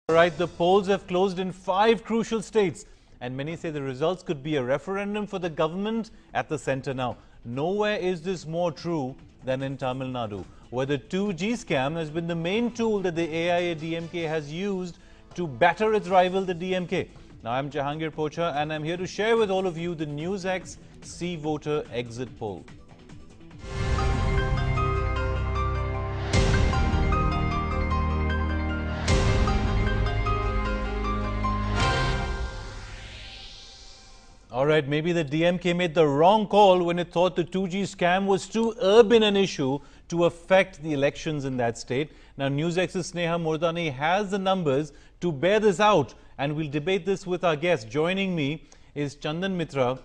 Right, the polls have closed in 5 crucial states, and many say the results could be a referendum for the government at the centre now. Nowhere is this more true than in Tamil Nadu, where the 2G scam has been the main tool that the AIA-DMK has used to batter its rival, the DMK. Now, I'm Jahangir Pocha, and I'm here to share with all of you the NewsX See Voter Exit Poll. Alright, maybe the DMK made the wrong call when it thought the 2G scam was too urban an issue to affect the elections in that state. Now, NewsX's Sneha Murdani has the numbers to bear this out, and we'll debate this with our guest. Joining me is Chandan Mitra,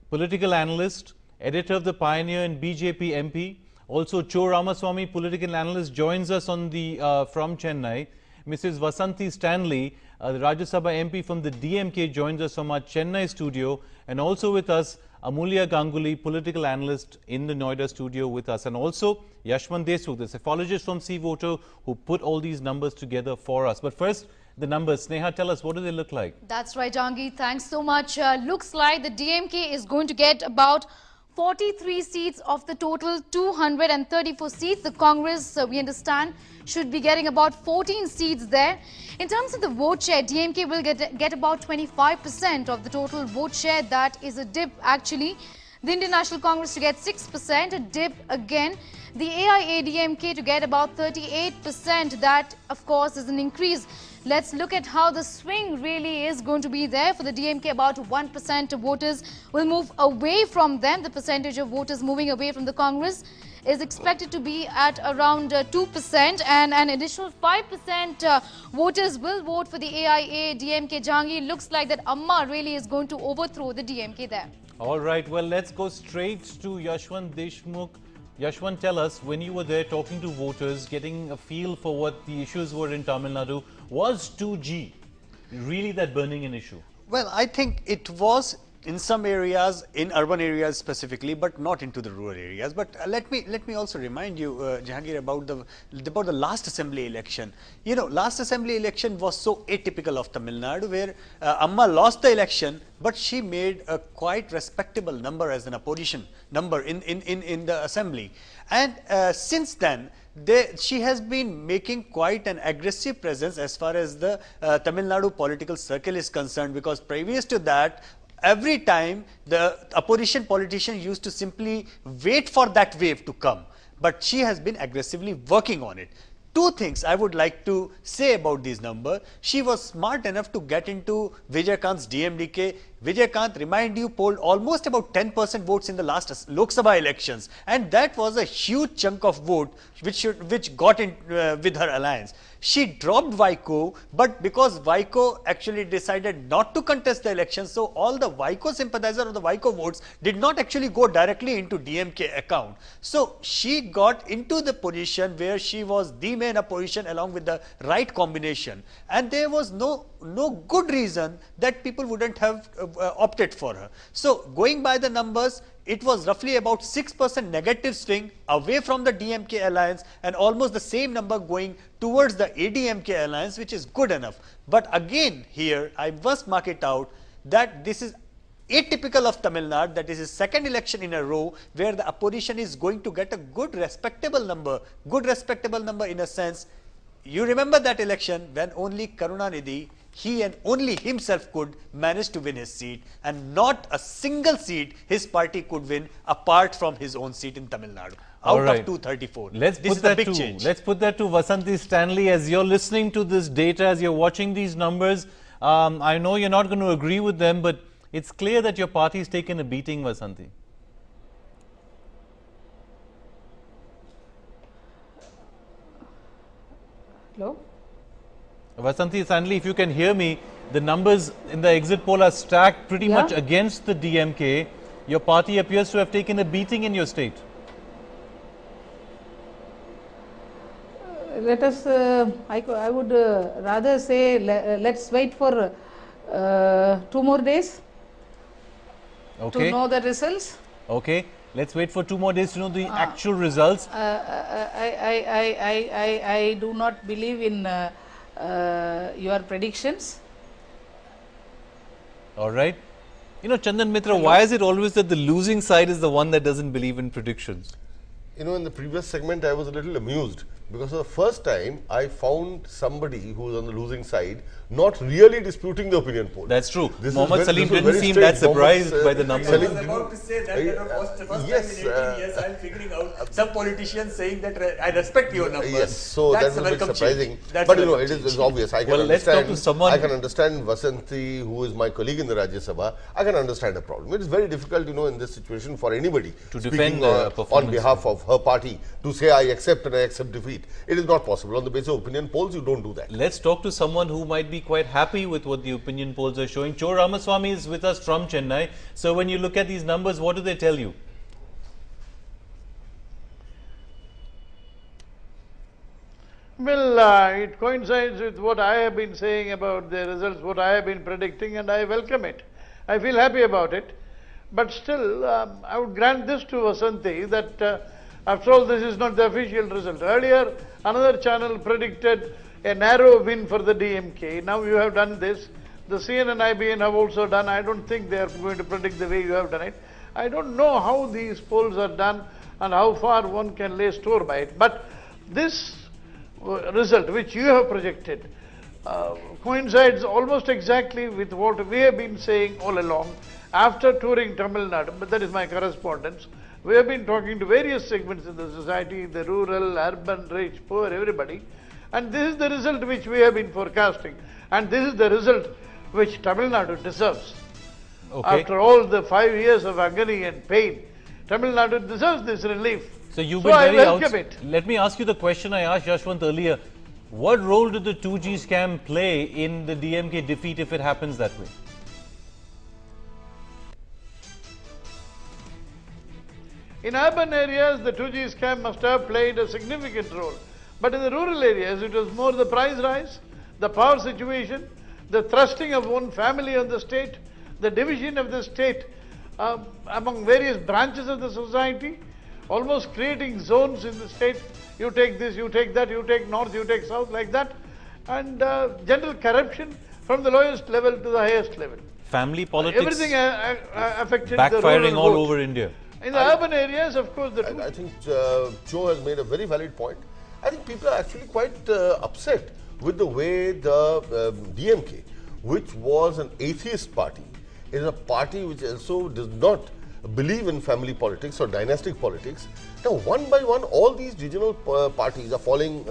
political analyst, editor of the Pioneer and BJP MP. Also, Cho Ramaswamy, political analyst, joins us on the from Chennai. Mrs. Vasanthi Stanley, the Rajya Sabha MP from the DMK, joins us from our Chennai studio, and also with us Amulya Ganguly, political analyst in the Noida studio with us, and also Yashwant, the psephologist from See Voter, who put all these numbers together for us. But first, the numbers. Sneha, tell us, what do they look like? That's right, Jangi. Thanks so much. Looks like the DMK is going to get about 43 seats of the total 234 seats. The Congress, we understand, should be getting about 14 seats there. In terms of the vote share, DMK will get about 25% of the total vote share. That is a dip, actually. The Indian National Congress to get 6%, a dip again. The AIA-DMK to get about 38%. That, of course, is an increase. Let's look at how the swing really is going to be there. For the DMK, about 1% of voters will move away from them. The percentage of voters moving away from the Congress is expected to be at around 2%, and an additional 5% voters will vote for the AIA-DMK. Jangi, looks like that Amma really is going to overthrow the DMK there. All right, well, let's go straight to Yashwant Deshmukh. Yashwant, tell us, when you were there talking to voters, getting a feel for what the issues were in Tamil Nadu, was 2G really that burning an issue? Well, I think it was in some areas, in urban areas specifically, but not into the rural areas. But let me also remind you, Jahangir, about the last assembly election. You know, last assembly election was so atypical of Tamil Nadu, where Amma lost the election, but she made a quite respectable number as an opposition number in the assembly. And since then, she has been making quite an aggressive presence as far as the Tamil Nadu political circle is concerned, because previous to that, every time the opposition politician used to simply wait for that wave to come, but she has been aggressively working on it. Two things I would like to say about these numbers. She was smart enough to get into Vijayakant's DMDK. Vijayakant, remind you, polled almost about 10% votes in the last Lok Sabha elections, and that was a huge chunk of vote which got in with her alliance. She dropped Vaiko, but because Vaiko actually decided not to contest the election, so all the Vaiko sympathizers or the Vaiko votes did not actually go directly into DMK account. So she got into the position where she was the main opposition along with the right combination, and there was no good reason that people wouldn't have opted for her. So going by the numbers, it was roughly about 6% negative swing away from the DMK alliance, and almost the same number going towards the ADMK alliance, which is good enough. But again, here I must mark it out that this is atypical of Tamil Nadu, that is his second election in a row where the opposition is going to get a good respectable number in a sense. You remember that election when only Karunanidhi, he and only himself could manage to win his seat, and not a single seat his party could win apart from his own seat in Tamil Nadu. Out of 234. This is a big change. Let's put that to Vasanthi Stanley. As you're listening to this data, as you're watching these numbers, I know you're not going to agree with them, but it's clear that your party has taken a beating, Vasanthi. Hello? Vasanthi Stanley, if you can hear me, the numbers in the exit poll are stacked pretty much against the DMK. Your party appears to have taken a beating in your state. Let us, I would rather say, let's wait for 2 more days to know the results. Okay. Let's wait for 2 more days to know the actual results. I do not believe in your predictions. All right. You know, Chandan Mitra, why is it always that the losing side is the one that doesn't believe in predictions? You know, in the previous segment, I was a little amused because for the first time, I found somebody who was on the losing side not really disputing the opinion poll. That's true. This Mohammad Salim didn't seem that surprised by the numbers. I was about to say that was the first time in 18 years I'm figuring out some politicians saying that I respect your numbers. Yes, so that's a bit surprising. But you know, it is obvious. I can well, let's talk to someone. I can understand Vasanti, who is my colleague in the Rajya Sabha. I can understand the problem. It is very difficult, you know, in this situation for anybody to defend on behalf of her party to say I accept and I accept defeat. It is not possible. On the basis of opinion polls, you don't do that. Let's talk to someone who might be quite happy with what the opinion polls are showing. Cho Ramaswamy is with us from Chennai. So when you look at these numbers, what do they tell you? Well, it coincides with what I have been saying about the results, what I have been predicting, and I welcome it. I feel happy about it. But still, I would grant this to Vasanti that after all, this is not the official result. Earlier, another channel predicted a narrow win for the DMK. Now you have done this. The CNN and IBN have also done. I don't think they are going to predict the way you have done it. I don't know how these polls are done and how far one can lay store by it. But this result which you have projected coincides almost exactly with what we have been saying all along. After touring Tamil Nadu, but that is my correspondence, we have been talking to various segments in the society, the rural, urban, rich, poor, everybody. And this is the result which we have been forecasting. And this is the result which Tamil Nadu deserves. Okay. After all the 5 years of agony and pain, Tamil Nadu deserves this relief. So you've So been I very welcome it. Let me ask you the question I asked Yashwant earlier. What role did the 2G scam play in the DMK defeat if it happens that way? In urban areas, the 2G scam must have played a significant role. But in the rural areas, it was more the price rise, the power situation, the thrusting of one family on the state, the division of the state among various branches of the society, almost creating zones in the state. You take this, you take that, you take north, you take south, like that. And general corruption from the lowest level to the highest level. Family politics Everything affected backfiring the rural all vote. over India. In the urban areas, of course, I think Joe has made a very valid point. I think people are actually quite upset with the way the DMK, which was an atheist party, is a party which also does not believe in family politics or dynastic politics. Now, one by one, all these regional parties are falling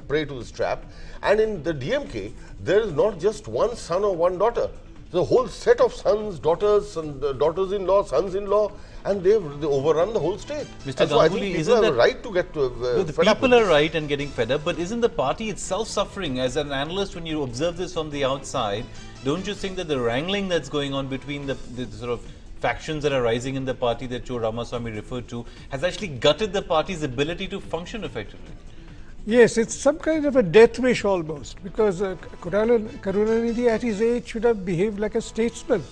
prey to this trap. And in the DMK, there is not just one son or one daughter. The whole set of sons, daughters, and daughters-in-law, sons-in-law, and they overrun the whole state. Mr. And so I Ganguly, think isn't people that are right to get the fed up people with are this. right and getting fed up, but isn't the party itself suffering? As an analyst, when you observe this from the outside, don't you think that the wrangling that's going on between the sort of factions that are rising in the party that Cho Ramaswamy referred to has actually gutted the party's ability to function effectively? Yes, it's some kind of a death wish almost, because Karunanidhi at his age should have behaved like a statesman,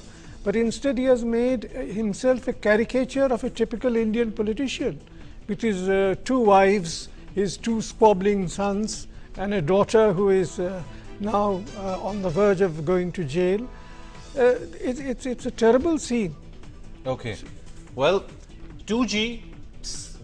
but instead he has made himself a caricature of a typical Indian politician, with his 2 wives, his 2 squabbling sons, and a daughter who is now on the verge of going to jail. It's a terrible scene. Okay. Well, 2G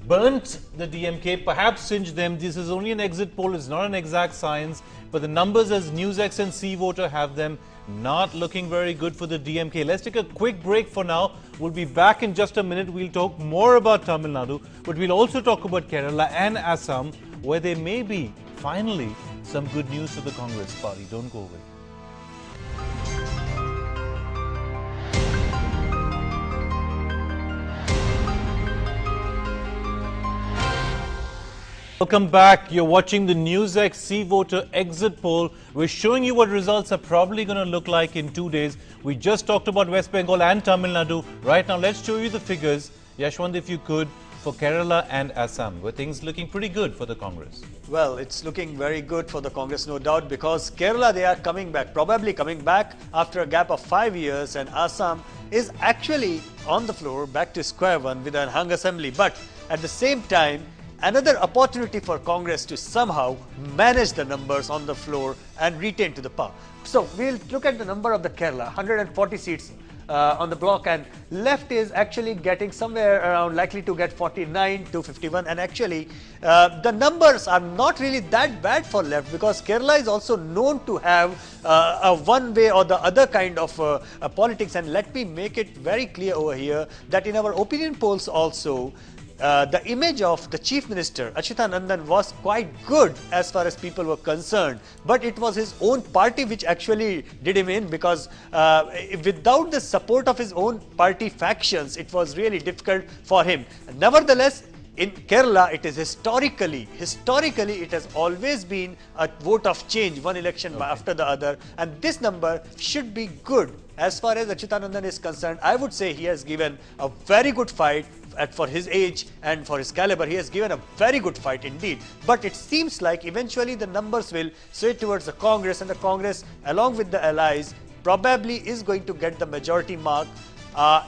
burnt the DMK, perhaps singed them. This is only an exit poll, it's not an exact science, but the numbers as NewsX and C-Voter have them not looking very good for the DMK. Let's take a quick break for now. We'll be back in just a minute. We'll talk more about Tamil Nadu, but we'll also talk about Kerala and Assam, where there may be, finally, some good news for the Congress party. Don't go away. Welcome back. You're watching the NewsX C-Voter exit poll. We're showing you what results are probably going to look like in 2 days. We just talked about West Bengal and Tamil Nadu. Right now, let's show you the figures. Yashwant, if you could, for Kerala and Assam, where things looking pretty good for the Congress. Well, it's looking very good for the Congress, no doubt, because Kerala, they are coming back, probably coming back after a gap of 5 years, and Assam is actually on the floor, back to square one with a hung assembly. But at the same time, another opportunity for Congress to somehow manage the numbers on the floor and retain to the power. So we'll look at the number of the Kerala, 140 seats on the block, and left is actually getting somewhere around, likely to get 49 to 51, and actually the numbers are not really that bad for left, because Kerala is also known to have a one way or the other kind of politics. And let me make it very clear over here that in our opinion polls also, the image of the Chief Minister Achyutanandan was quite good as far as people were concerned, but it was his own party which actually did him in, because without the support of his own party factions, it was really difficult for him. Nevertheless, in Kerala, it is historically it has always been a vote of change, one election after the other, and this number should be good. As far as Achyutanandan is concerned, I would say he has given a very good fight. For his age and for his caliber, he has given a very good fight indeed. But it seems like eventually the numbers will sway towards the Congress, and the Congress, along with the allies, probably is going to get the majority mark.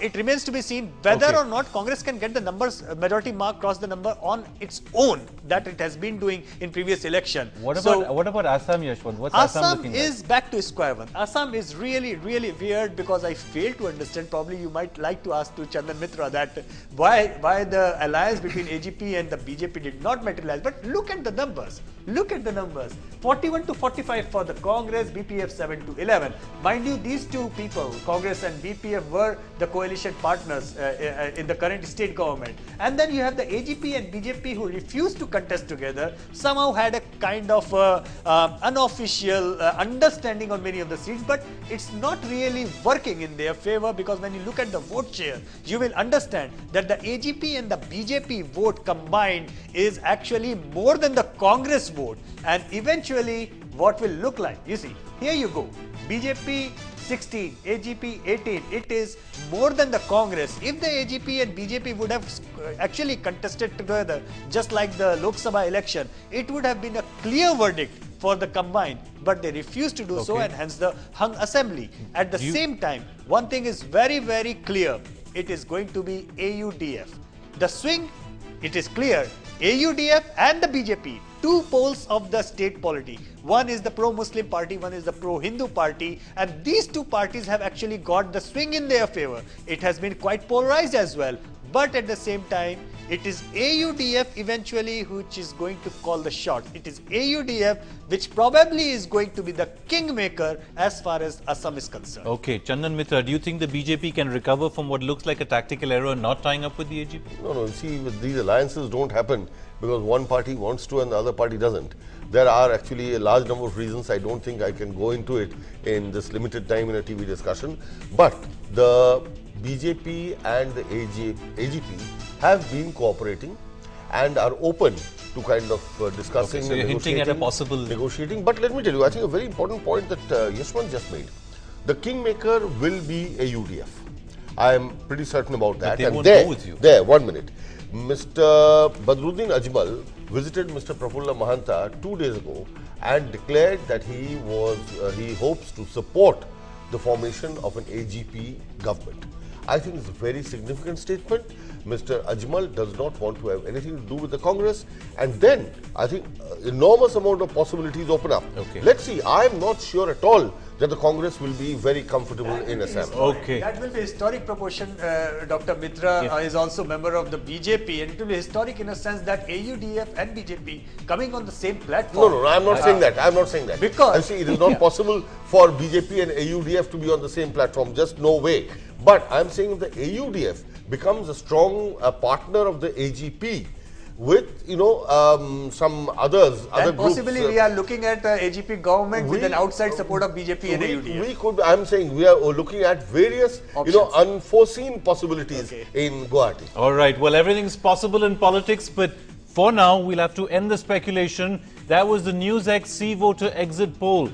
It remains to be seen whether or not Congress can get the numbers, majority mark, cross the number on its own, that it has been doing in previous election. What about Assam, Yashwant? What's Assam looking is like? Back to square one. Assam is really weird, because I fail to understand. Probably you might like to ask to Chandan Mitra that why the alliance between AGP and the BJP did not materialize. But look at the numbers. Look at the numbers. 41 to 45 for the Congress, BPF 7 to 11. Mind you, these two people, Congress and BPF, were the coalition partners in the current state government. And then you have the AGP and BJP, who refused to contest together, somehow had a kind of unofficial understanding on many of the seats, but it's not really working in their favor, because when you look at the vote share, you will understand that the AGP and the BJP vote combined is actually more than the Congress vote. And eventually what will look like, you see, here you go, BJP 16, AGP 18, it is more than the Congress. If the AGP and BJP would have actually contested together, just like the Lok Sabha election, it would have been a clear verdict for the combined, but they refused to do so, and hence the hung assembly. At the same time, one thing is very clear, it is going to be AUDF. The swing, it is clear, AUDF and the BJP, two poles of the state polity. One is the pro-Muslim party, one is the pro-Hindu party, and these two parties have actually got the swing in their favor. It has been quite polarized as well, but at the same time, it is AUDF eventually which is going to call the shot. It is AUDF which probably is going to be the kingmaker as far as Assam is concerned. Okay, Chandan Mitra, do you think the BJP can recover from what looks like a tactical error not tying up with the AGP? No, see, these alliances don't happen because one party wants to and the other party doesn't. There are actually a large number of reasons. I don't think I can go into it in this limited time in a TV discussion. But the BJP and the AGP have been cooperating and are open to kind of discussing so you're hinting at a possible negotiating. But let me tell you, I think a very important point that Yashwant just made. The kingmaker will be AUDF. I am pretty certain about that. But they and won't there, go with you. There, 1 minute. Mr. Badruddin Ajmal visited Mr. Prafulla Mahanta 2 days ago and declared that he hopes to support the formation of an AGP government. I think it's a very significant statement. Mr. Ajmal does not want to have anything to do with the Congress, and then I think enormous amount of possibilities open up. Okay. Let's see. I am not sure at all that the Congress will be very comfortable in Assam. Okay. That will be historic proportion. Dr. Mitra is also member of the BJP, and it will be historic in a sense that AUDF and BJP coming on the same platform. No, I am not saying that. I am not saying that. Because I see it is not possible for BJP and AUDF to be on the same platform. Just no way. But I am saying if the AUDF becomes a strong partner of the AGP with some others, other groups. Possibly we are looking at AGP government with an outside support of BJP and AUDF. We could. I am saying we are looking at various unforeseen possibilities in Guwahati. All right. Well, everything's possible in politics, but for now we'll have to end the speculation. That was the NewsX See Voter Exit Poll.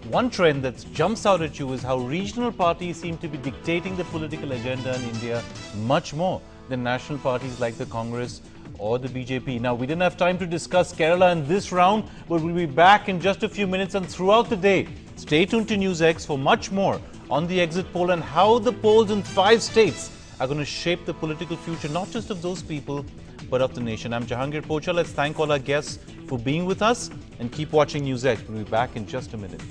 One trend that jumps out at you is how regional parties seem to be dictating the political agenda in India much more than national parties like the Congress or the BJP. Now, we didn't have time to discuss Kerala in this round, but we'll be back in just a few minutes, and throughout the day, stay tuned to NewsX for much more on the exit poll and how the polls in 5 states are going to shape the political future, not just of those people, but of the nation. I'm Jahangir Pocha. Let's thank all our guests for being with us and keep watching NewsEdge. We'll be back in just a minute.